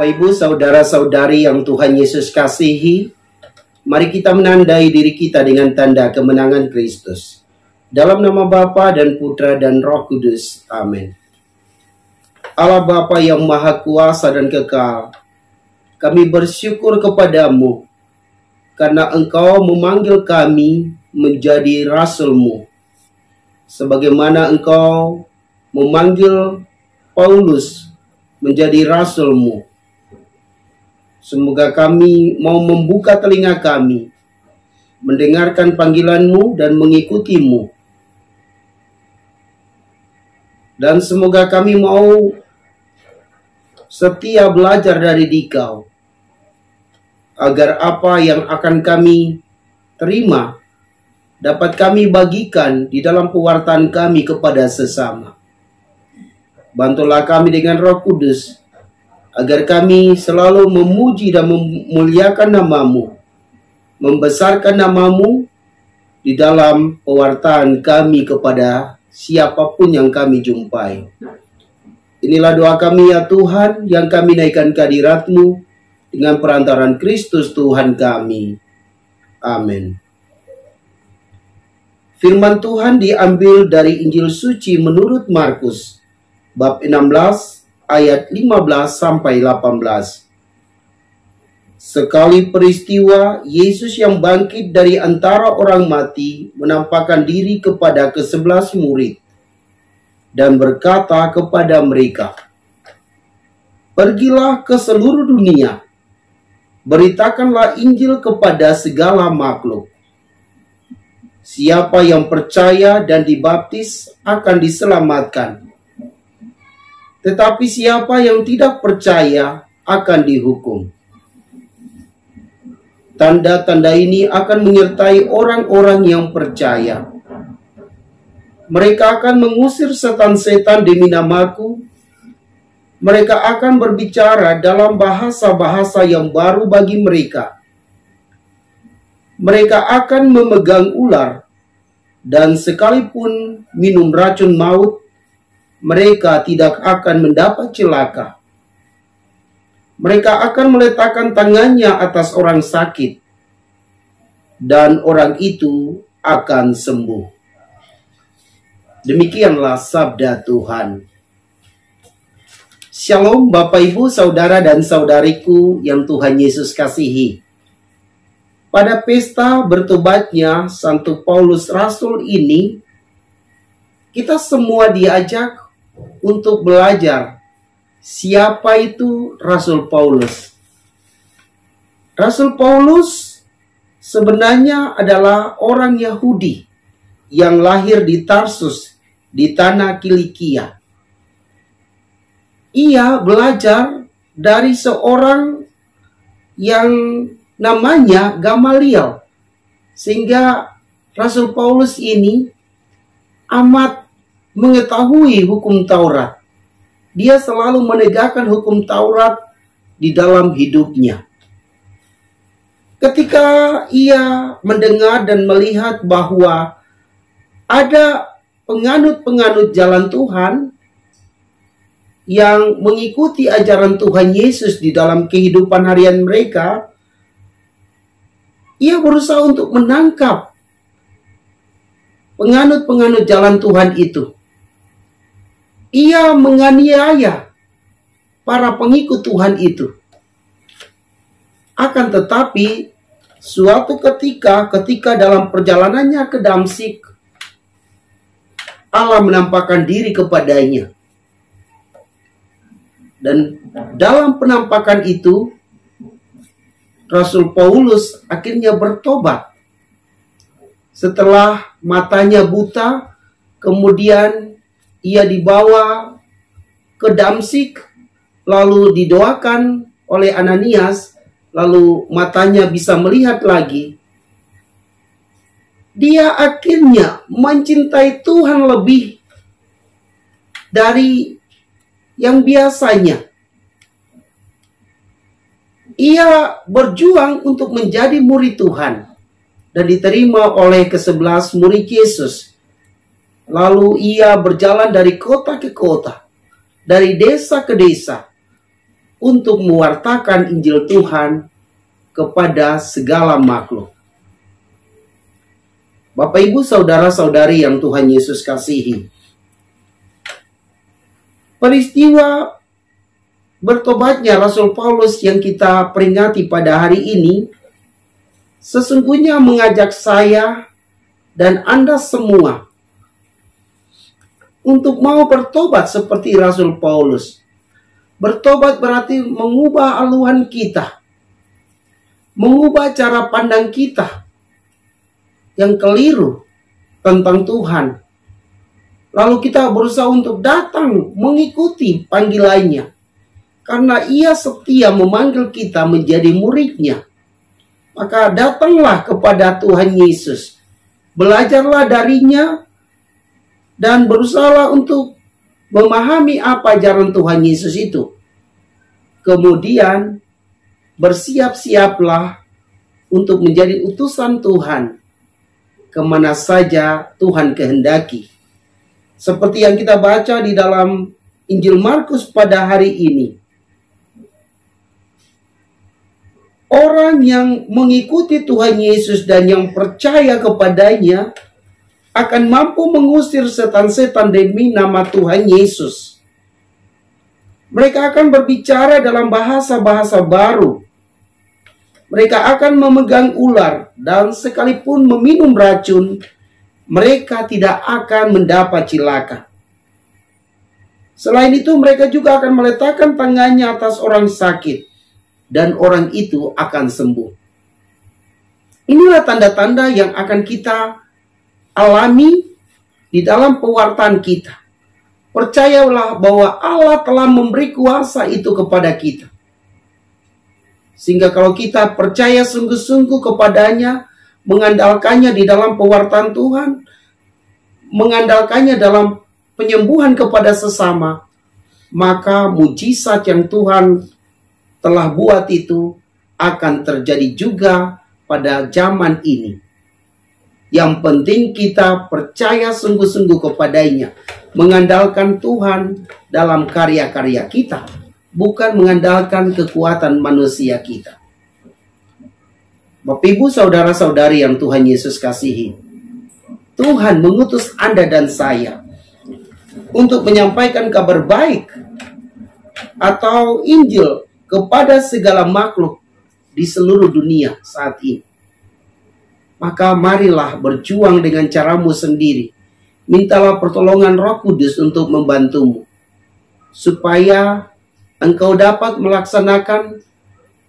Bapak Ibu, saudara-saudari yang Tuhan Yesus kasihi, mari kita menandai diri kita dengan tanda kemenangan Kristus. Dalam nama Bapa dan Putra dan Roh Kudus. Amin. Allah Bapa yang Maha Kuasa dan Kekal, kami bersyukur kepadamu karena Engkau memanggil kami menjadi rasul-Mu. Sebagaimana Engkau memanggil Paulus menjadi rasul-Mu. Semoga kami mau membuka telinga kami, mendengarkan panggilan-Mu dan mengikuti-Mu. Dan semoga kami mau setia belajar dari Dikau, agar apa yang akan kami terima dapat kami bagikan di dalam pewartaan kami kepada sesama. Bantulah kami dengan Roh Kudus, agar kami selalu memuji dan memuliakan nama-Mu, membesarkan nama-Mu di dalam pewartaan kami kepada siapapun yang kami jumpai. Inilah doa kami ya Tuhan, yang kami naikkan kehadirat-Mu dengan perantaraan Kristus Tuhan kami. Amin. Firman Tuhan diambil dari Injil Suci menurut Markus, bab 16, ayat 15 sampai 18. Sekali peristiwa, Yesus yang bangkit dari antara orang mati menampakkan diri kepada ke-11 murid dan berkata kepada mereka, "Pergilah ke seluruh dunia, beritakanlah Injil kepada segala makhluk. Siapa yang percaya dan dibaptis akan diselamatkan. Tetapi siapa yang tidak percaya akan dihukum. Tanda-tanda ini akan menyertai orang-orang yang percaya. Mereka akan mengusir setan-setan demi nama-Ku. Mereka akan berbicara dalam bahasa-bahasa yang baru bagi mereka. Mereka akan memegang ular, dan sekalipun minum racun maut, mereka tidak akan mendapat celaka. Mereka akan meletakkan tangannya atas orang sakit, dan orang itu akan sembuh." Demikianlah sabda Tuhan. Shalom Bapak Ibu, saudara dan saudariku yang Tuhan Yesus kasihi. Pada pesta bertobatnya Santo Paulus Rasul ini, kita semua diajak untuk belajar siapa itu Rasul Paulus. Rasul Paulus sebenarnya adalah orang Yahudi yang lahir di Tarsus di tanah Kilikia. Ia belajar dari seorang yang namanya Gamaliel, sehingga Rasul Paulus ini amat mengetahui hukum Taurat. Dia selalu menegakkan hukum Taurat di dalam hidupnya. Ketika ia mendengar dan melihat bahwa ada penganut-penganut jalan Tuhan yang mengikuti ajaran Tuhan Yesus di dalam kehidupan harian mereka, ia berusaha untuk menangkap penganut-penganut jalan Tuhan itu. Ia menganiaya para pengikut Tuhan itu. Akan tetapi, suatu ketika dalam perjalanannya ke Damsyik, Allah menampakkan diri kepadanya. Dan dalam penampakan itu, Rasul Paulus akhirnya bertobat. Setelah matanya buta, kemudian ia dibawa ke Damsyik, lalu didoakan oleh Ananias, lalu matanya bisa melihat lagi. Dia akhirnya mencintai Tuhan lebih dari yang biasanya. Ia berjuang untuk menjadi murid Tuhan dan diterima oleh ke-11 murid Yesus. Lalu ia berjalan dari kota ke kota, dari desa ke desa, untuk mewartakan Injil Tuhan kepada segala makhluk. Bapak, Ibu, saudara-saudari yang Tuhan Yesus kasihi, peristiwa bertobatnya Rasul Paulus yang kita peringati pada hari ini sesungguhnya mengajak saya dan Anda semua untuk mau bertobat seperti Rasul Paulus. Bertobat berarti mengubah haluan kita, mengubah cara pandang kita yang keliru tentang Tuhan. Lalu kita berusaha untuk datang mengikuti panggilannya, karena Ia setia memanggil kita menjadi muridnya. Maka datanglah kepada Tuhan Yesus, belajarlah darinya, dan berusahalah untuk memahami apa ajaran Tuhan Yesus itu. Kemudian bersiap-siaplah untuk menjadi utusan Tuhan kemana saja Tuhan kehendaki. Seperti yang kita baca di dalam Injil Markus pada hari ini. Orang yang mengikuti Tuhan Yesus dan yang percaya kepadanya akan mampu mengusir setan-setan demi nama Tuhan Yesus. Mereka akan berbicara dalam bahasa-bahasa baru. Mereka akan memegang ular, dan sekalipun meminum racun, mereka tidak akan mendapat cilaka. Selain itu, mereka juga akan meletakkan tangannya atas orang sakit, dan orang itu akan sembuh. Inilah tanda-tanda yang akan kita alami di dalam pewartaan kita. Percayalah bahwa Allah telah memberi kuasa itu kepada kita. Sehingga kalau kita percaya sungguh-sungguh kepadanya, mengandalkannya di dalam pewartaan Tuhan, mengandalkannya dalam penyembuhan kepada sesama, maka mujizat yang Tuhan telah buat itu akan terjadi juga pada zaman ini. Yang penting kita percaya sungguh-sungguh kepadanya, mengandalkan Tuhan dalam karya-karya kita, bukan mengandalkan kekuatan manusia kita. Bapak, Ibu, saudara-saudari yang Tuhan Yesus kasihi, Tuhan mengutus Anda dan saya untuk menyampaikan kabar baik atau Injil kepada segala makhluk di seluruh dunia saat ini. Maka marilah berjuang dengan caramu sendiri. Mintalah pertolongan Roh Kudus untuk membantumu, supaya engkau dapat melaksanakan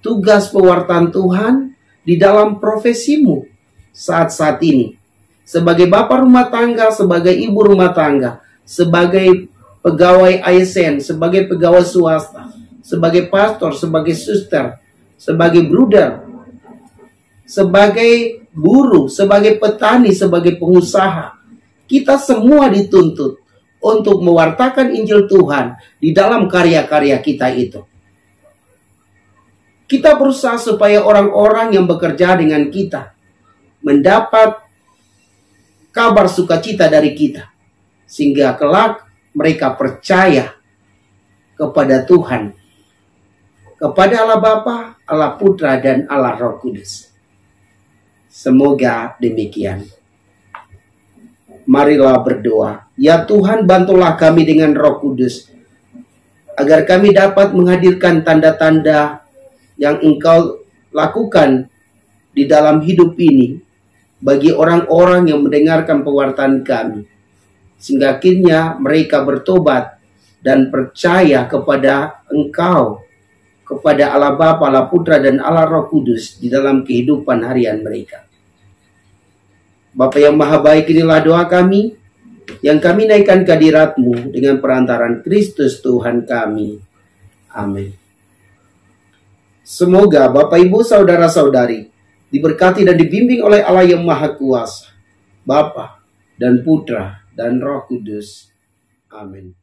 tugas pewartaan Tuhan di dalam profesimu saat-saat ini. Sebagai bapak rumah tangga, sebagai ibu rumah tangga, sebagai pegawai ASN, sebagai pegawai swasta, sebagai pastor, sebagai suster, sebagai bruder, sebagai buruh, sebagai petani, sebagai pengusaha. Kita semua dituntut untuk mewartakan Injil Tuhan di dalam karya-karya kita itu. Kita berusaha supaya orang-orang yang bekerja dengan kita mendapat kabar sukacita dari kita, sehingga kelak mereka percaya kepada Tuhan, kepada Allah Bapa, Allah Putra, dan Allah Roh Kudus. Semoga demikian. Marilah berdoa. Ya Tuhan, bantulah kami dengan Roh Kudus, agar kami dapat menghadirkan tanda-tanda yang Engkau lakukan di dalam hidup ini bagi orang-orang yang mendengarkan pewartaan kami, sehingga akhirnya mereka bertobat dan percaya kepada Engkau, kepada Allah Bapa, Allah Putra, dan Allah Roh Kudus di dalam kehidupan harian mereka. Bapa yang Maha Baik, inilah doa kami yang kami naikkan ke hadirat-Mu dengan perantaran Kristus Tuhan kami. Amin. Semoga Bapak, Ibu, saudara-saudari diberkati dan dibimbing oleh Allah yang Maha Kuasa, Bapa dan Putra dan Roh Kudus. Amin.